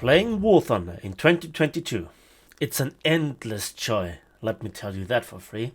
Playing War Thunder in 2022. It's an endless joy, let me tell you that for free.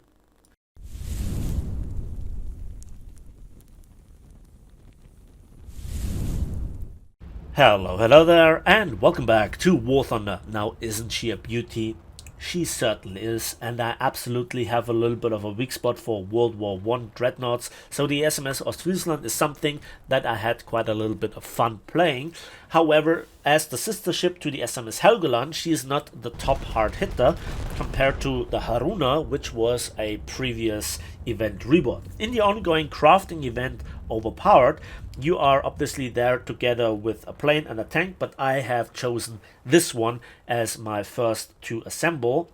Hello there, and welcome back to War Thunder. Now, isn't she a beauty? She certainly is, and I absolutely have a little bit of a weak spot for World War I Dreadnoughts, so the SMS Ostfriesland is something that I had quite a little bit of fun playing. However, as the sister ship to the SMS Helgoland, she is not the top hard hitter compared to the Haruna, which was a previous event reboot. In the ongoing crafting event Overpowered, you are obviously there together with a plane and a tank, but I have chosen this one as my first to assemble.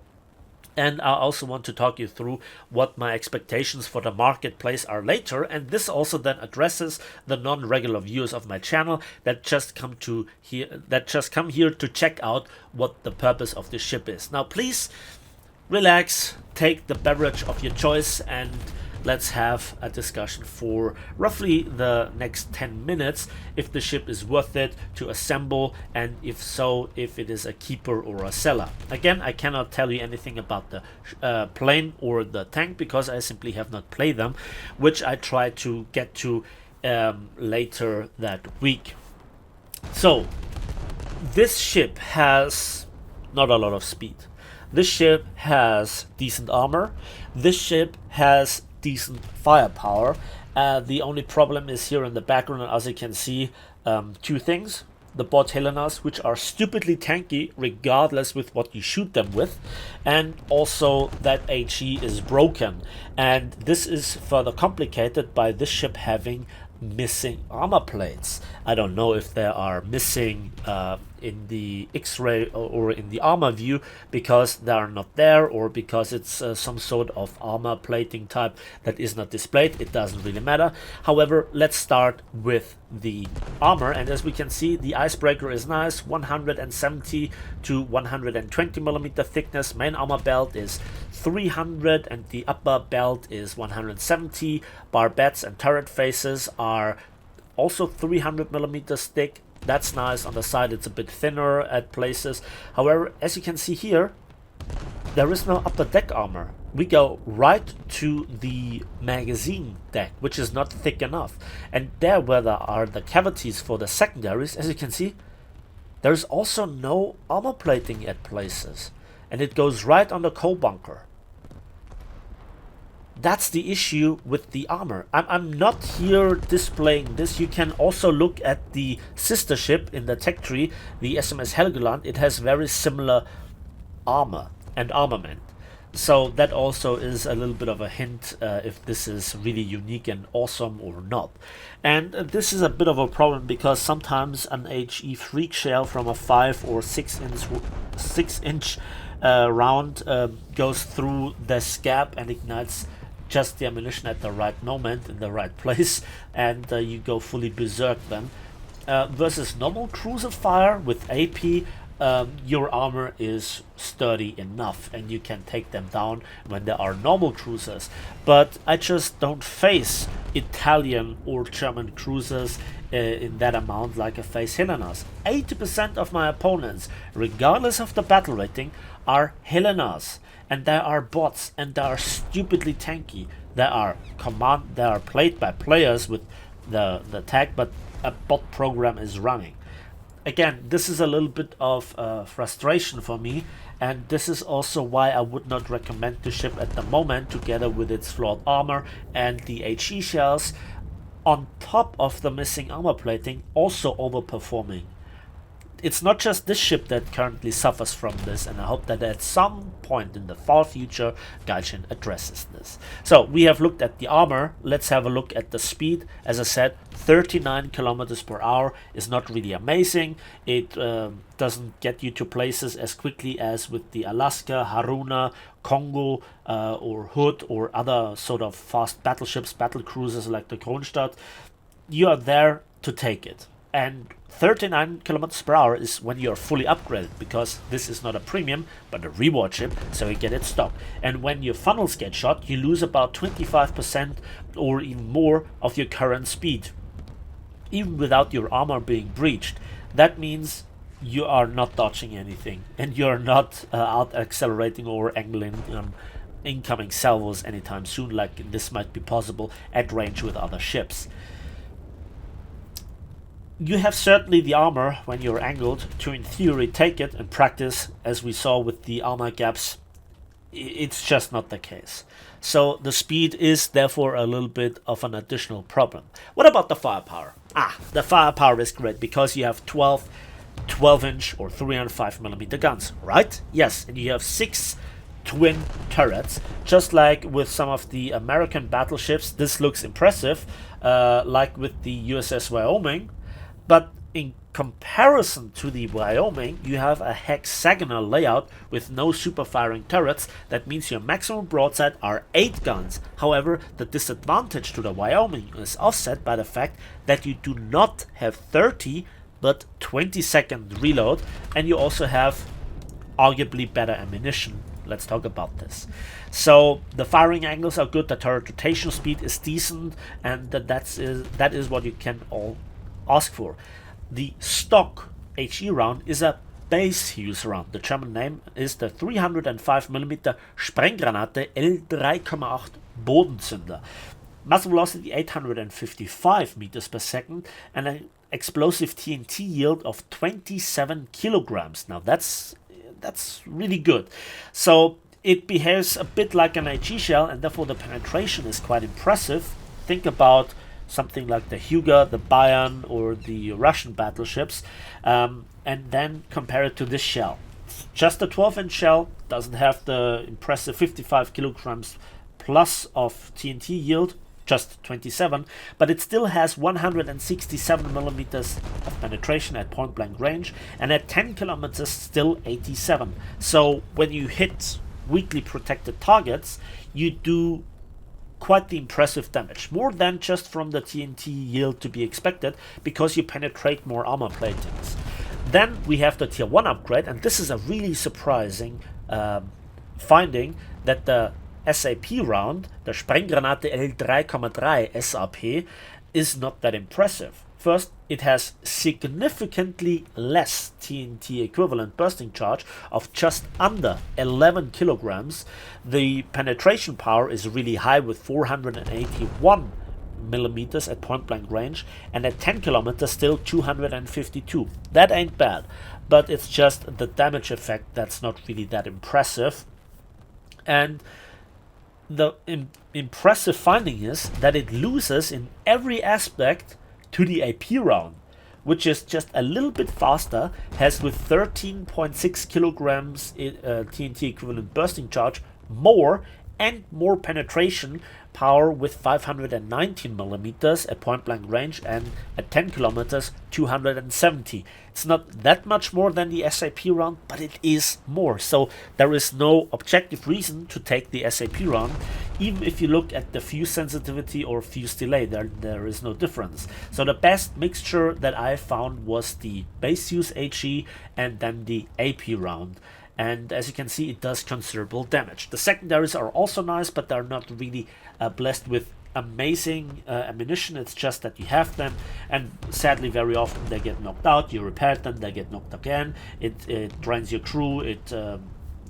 And I also want to talk you through what my expectations for the marketplace are later, and this also then addresses the non-regular viewers of my channel that just come here to check out what the purpose of the ship is. Now please relax, take the beverage of your choice, and let's have a discussion for roughly the next 10 minutes if the ship is worth it to assemble, and if so, if it is a keeper or a seller. Again, I cannot tell you anything about the plane or the tank because I simply have not played them, which I try to get to later that week. So this ship has not a lot of speed. This ship has decent armor. This ship has decent firepower. The only problem is here in the background, as you can see, two things. The bot Helenas, which are stupidly tanky regardless with what you shoot them with, and also that HE is broken. And this is further complicated by this ship having missing armor plates. I don't know if they are missing in the X-ray or in the armor view because they are not there, or because it's some sort of armor plating type that is not displayed. It doesn't really matter. However, let's start with the armor, and as we can see, the icebreaker is nice, 170 to 120 millimeter thickness. Main armor belt is 300 and the upper belt is 170. Barbettes and turret faces are also 300 millimeters thick. That's nice. On the side it's a bit thinner at places. However, as you can see here, there is no upper deck armor. We go right to the magazine deck, which is not thick enough. And there where there are the cavities for the secondaries, as you can see, there's also no armor plating at places. And it goes right on the coal bunker. That's the issue with the armor. I'm not here displaying this. You can also look at the sister ship in the tech tree, the SMS Helgoland. It has very similar armor and armament. So that also is a little bit of a hint if this is really unique and awesome or not. And this is a bit of a problem because sometimes an HE freak shell from a 5 or 6 inch round goes through the scab and ignites just the ammunition at the right moment in the right place, and you go fully berserk then. Versus normal cruiser fire with AP, your armor is sturdy enough and you can take them down when there are normal cruisers. But I just don't face Italian or German cruisers in that amount like I face Helenas. 80% of my opponents, regardless of the battle rating, are Helenas. And there are bots, and they are stupidly tanky. They are played by players with the tag, but a bot program is running. Again, this is a little bit of frustration for me, and this is also why I would not recommend the ship at the moment, together with its flawed armor and the HE shells, on top of the missing armor plating, also overperforming. It's not just this ship that currently suffers from this, and I hope that at some point in the far future Gaijin addresses this. So we have looked at the armor. Let's have a look at the speed. As I said, 39 kilometers per hour is not really amazing. It doesn't get you to places as quickly as with the Alaska, Haruna, Congo or Hood or other sort of fast battleships, battle cruisers like the Kronstadt. You are there to take it. And 39 kilometers per hour is when you're fully upgraded, because this is not a premium but a reward ship, so you get it stock. And when your funnels get shot, you lose about 25% or even more of your current speed, even without your armor being breached. That means you are not dodging anything, and you're not out accelerating or angling incoming salvos anytime soon, like this might be possible at range with other ships. You have certainly the armor when you're angled to, in theory, take it. In practice, as we saw with the armor gaps, it's just not the case. So the speed is therefore a little bit of an additional problem. What about the firepower? The firepower is great because you have 12-inch or 305mm guns, right? Yes, and you have 6 twin turrets. Just like with some of the American battleships, this looks impressive, like with the USS Wyoming. But in comparison to the Wyoming, you have a hexagonal layout with no super firing turrets. That means your maximum broadside are 8 guns. However, the disadvantage to the Wyoming is offset by the fact that you do not have 30 but 20-second reload, and you also have arguably better ammunition. Let's talk about this. So the firing angles are good, the turret rotation speed is decent, and that is what you can all ask for. The stock HE round is a base use round. The German name is the 305mm Sprenggranate L3,8 Bodenzünder. Muzzle velocity 855 meters per second and an explosive TNT yield of 27 kilograms. Now that's really good. So it behaves a bit like an HE shell, and therefore the penetration is quite impressive. Think about something like the Huger, the Bayern, or the Russian battleships, and then compare it to this shell. Just a 12-inch shell, doesn't have the impressive 55 kilograms plus of TNT yield, just 27, but it still has 167 millimeters of penetration at point blank range, and at 10 kilometers still 87. So when you hit weakly protected targets, you do quite the impressive damage, more than just from the TNT yield to be expected, because you penetrate more armor platings. Then we have the tier 1 upgrade, and this is a really surprising finding, that the SAP round, the Sprenggranate L3,3 SAP, is not that impressive. First, it has significantly less TNT equivalent bursting charge of just under 11 kilograms. The penetration power is really high with 481 millimeters at point blank range, and at 10 kilometers still 252. That ain't bad, but it's just the damage effect that's not really that impressive. And the impressive finding is that it loses in every aspect to the AP round, which is just a little bit faster, has with 13.6 kilograms TNT equivalent bursting charge more, and more penetration power with 519 millimeters at point blank range, and at 10 kilometers 270. It's not that much more than the SAP round, but it is more. So there is no objective reason to take the SAP round. Even if you look at the fuse sensitivity or fuse delay, there is no difference. So the best mixture that I found was the base use HE and then the AP round. And as you can see, it does considerable damage. The secondaries are also nice, but they're not really blessed with amazing ammunition. It's just that you have them, and sadly very often they get knocked out. You repair them, they get knocked again. It drains your crew, it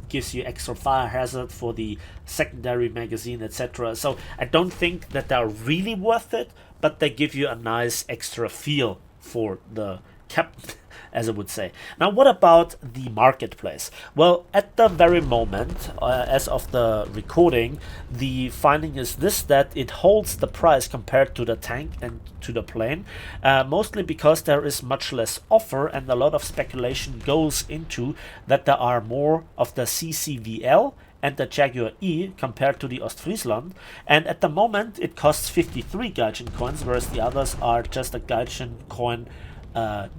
gives you extra fire hazard for the secondary magazine, etc. So I don't think that they're really worth it, but they give you a nice extra feel for the captain, as I would say. Now, what about the marketplace? Well, at the very moment, as of the recording, the finding is this, that it holds the price compared to the tank and to the plane, mostly because there is much less offer, and a lot of speculation goes into that there are more of the CCVL and the Jaguar E compared to the Ostfriesland, and at the moment it costs 53 Gaijin coins, whereas the others are just a Gaijin coin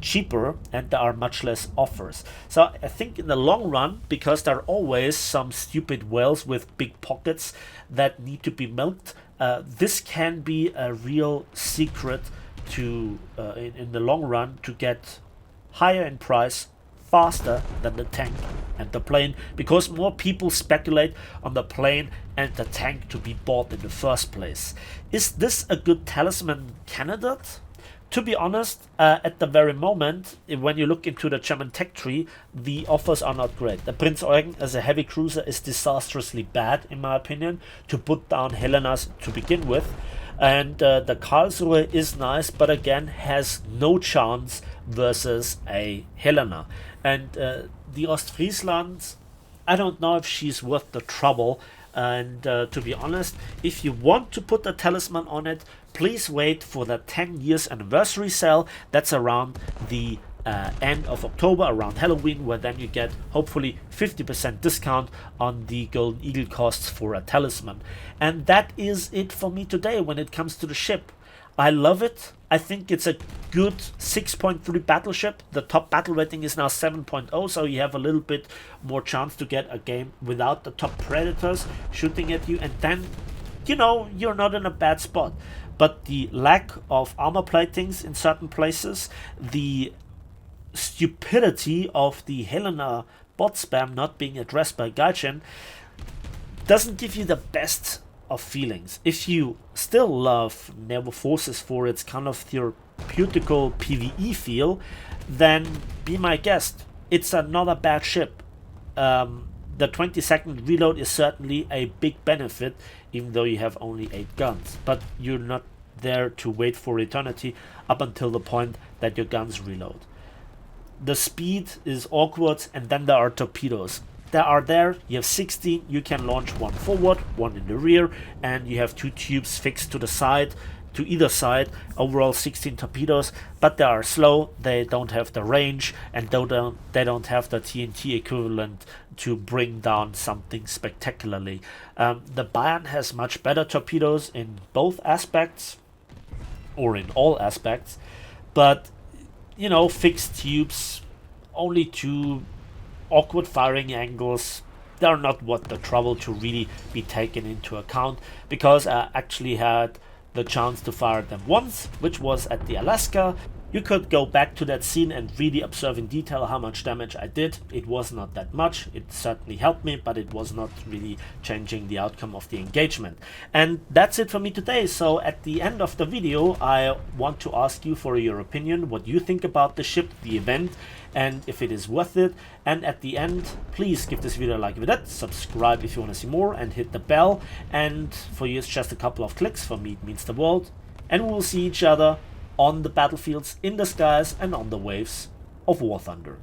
cheaper, and there are much less offers. So I think in the long run, because there are always some stupid whales with big pockets that need to be milked, this can be a real secret to in the long run to get higher in price faster than the tank and the plane, because more people speculate on the plane and the tank to be bought in the first place. Is this a good talisman candidate? To be honest, at the very moment, when you look into the German tech tree, the offers are not great. The Prinz Eugen as a heavy cruiser is disastrously bad, in my opinion, to put down Helenas to begin with. And the Karlsruhe is nice, but again has no chance versus a Helena. And the Ostfriesland, I don't know if she's worth the trouble. And to be honest, if you want to put a talisman on it, please wait for the 10 years anniversary sale. That's around the end of October, around Halloween, where then you get hopefully 50% discount on the Golden Eagle costs for a talisman. And that is it for me today when it comes to the ship. I love it. I think it's a good 6.3 battleship. The top battle rating is now 7.0, so you have a little bit more chance to get a game without the top predators shooting at you, and then, you know, you're not in a bad spot. But the lack of armor platings in certain places, the stupidity of the Helena bot spam not being addressed by Gaijin doesn't give you the best of feelings. If you still love Naval Forces for its kind of therapeutical PvE feel, then be my guest. It's another bad ship. The 20-second reload is certainly a big benefit, even though you have only 8 guns. But you're not there to wait for eternity up until the point that your guns reload. The speed is awkward, and then there are torpedoes. You have 16, you can launch one forward, one in the rear, and you have 2 tubes fixed to the side, to either side. Overall 16 torpedoes, but they are slow, they don't have the range, and they don't have the TNT equivalent to bring down something spectacularly. The Bayern has much better torpedoes in both aspects, or in all aspects, but you know, fixed tubes, only 2 awkward firing angles, they're not worth the trouble to really be taken into account, because I actually had the chance to fire them once, which was at the Alaska. You could go back to that scene and really observe in detail how much damage I did. It was not that much. It certainly helped me, but it was not really changing the outcome of the engagement. And that's it for me today. So at the end of the video, I want to ask you for your opinion, what you think about the ship, the event, and if it is worth it. And at the end, please give this video a like if it is, subscribe if you want to see more, and hit the bell. And for you, it's just a couple of clicks. For me, it means the world. And we will see each other on the battlefields, in the skies, and on the waves of War Thunder.